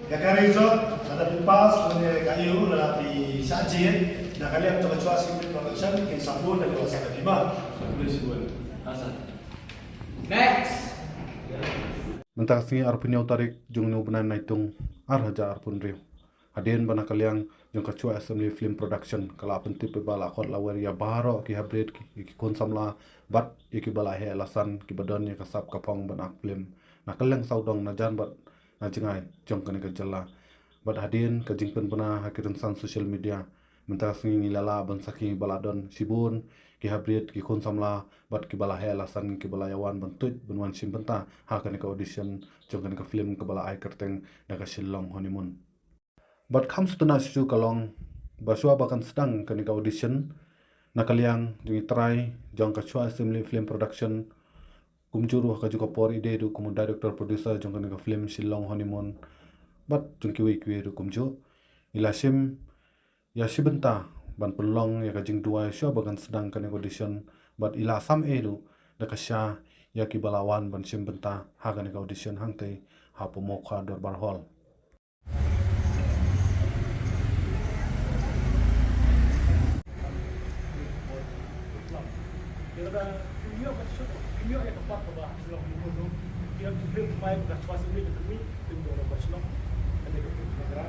Kakarizo, ada pipas, kayu, lalaki sajin, nah kalian coba skip production, kayak sabun dan dewasa kelima, boleh sebuah. Next. Mentang si arpunya utarik jung nu benan naitung arhaja arpun riu. Hadien bana kaliang jung kacua assembly film production kala penti pe bala khot lawer ya baro ki hybrid ki konsam la bat ki bala he alasan ki badon ya kasap kapong ban film. Na kaliang saudong na jan bat na jingai jong kani ka jalla. Bat hadien ka jingpen bana hakirin san social media. Mentang si ngilala ban saki baladon sibun ki hybrid ki konsam la bat ki bala he alasan ki bala yawan bentuj benwan simpenta ha kani ka audition jong kani ka film ke bala ai kerteng na ka shillong honeymoon. But comes to nasu kalong basua bakan sedang kani ka audition na kaliang jungi try jong ka chua assembly film production kumjuru ka juga por ide du kumu director producer jong kani ka film shillong honeymoon but jong ki wi du kumju ilasim ya sibenta ban pelong ya ka jing dua shua bakan sedang kani ka audition but ila sam edu da ka sha ya ki balawan ban simbenta ha kani ka audition hangte ha pomokha dorbar hall. Video yang keempat bahwa film itu dia film main dah cuaca ini demi film dua belas film ada film negara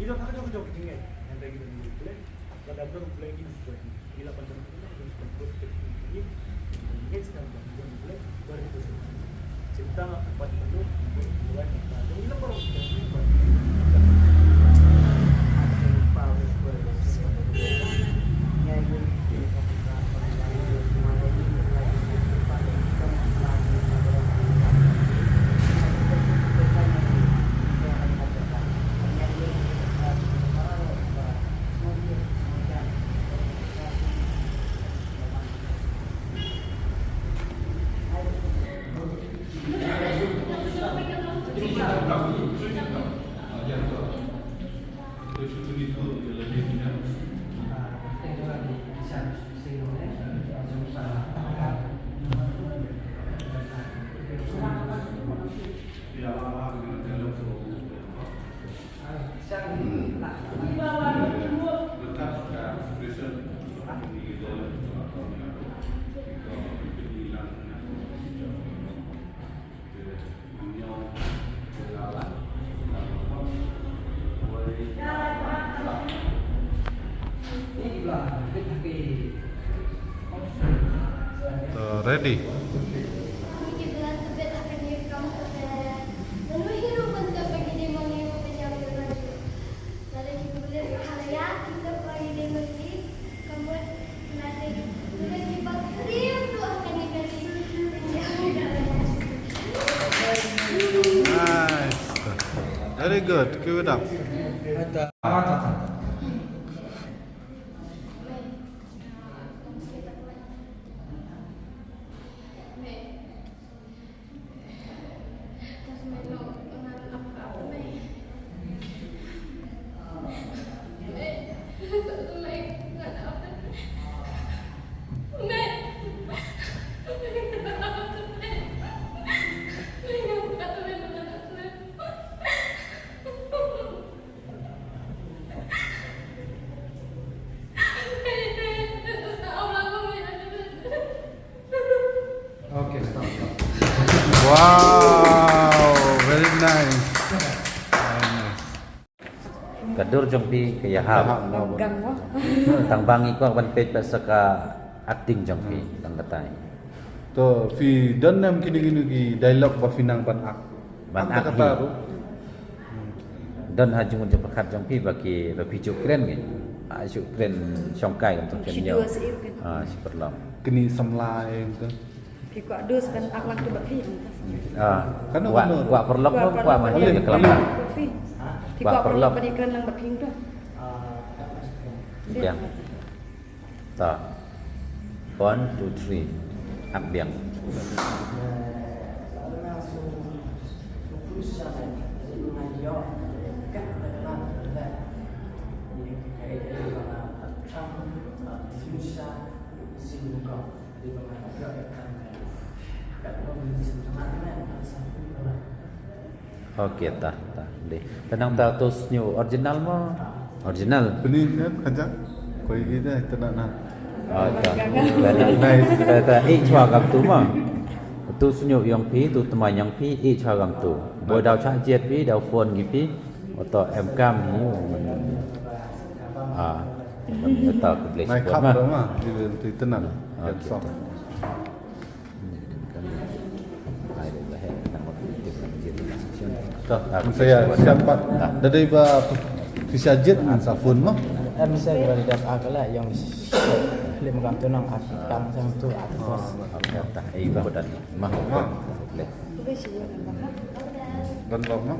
Ini tak ada jauh tinggal, yang lagi dari boleh, kalau ada boleh ini boleh. Bila pandang ini, kita boleh ini sekarang boleh boleh itu. Cerita apa itu boleh kita. Ini nomor Ready. Nice. Very good. Keep it up. Wow, very nice. Kadur jompi ke yahab. Tang bangi ko ban page saka acting jompi tang katai. To fi dan nam kini ki dialog ba finang ban ak. Ban ak kata ru. Dan hajung je perkat jompi bagi pijuk keren ke. Asyuk keren songkai untuk kenyo. Si perlom. Kini samlai tu. Pi kuat dus kan akhlak tu bak fi. Kan Kuat perlok mo kuat mah ya kelapa. Fi. Pi Kuat kuat perlok. perlok bani kan lang bak ping tu. Biang. Ta. 1 2 3. Ambiang. Okey tah. Deh. Tenang ta tos new original mo. Original. Benih kan kajak. Koi kita tenang nah. Nice. Ta chua gam tu ma. Tu sunyo yang pi tu teman yang pi chua gam tu. Bo dau cha jet pi dau phone gi pi. Atau em cam ni. Mình ta ku boleh Naik sebut kap mah. dah mah. Di tenang. Okey. Soft. Saya siapa dari ba fisajet sa phone mah. Bisa kita lihat akala yang lima gram tu nang akam sang tu atas. Tak ibu dan mah. Boleh. Tu be shi yo kan bak. Dan mah.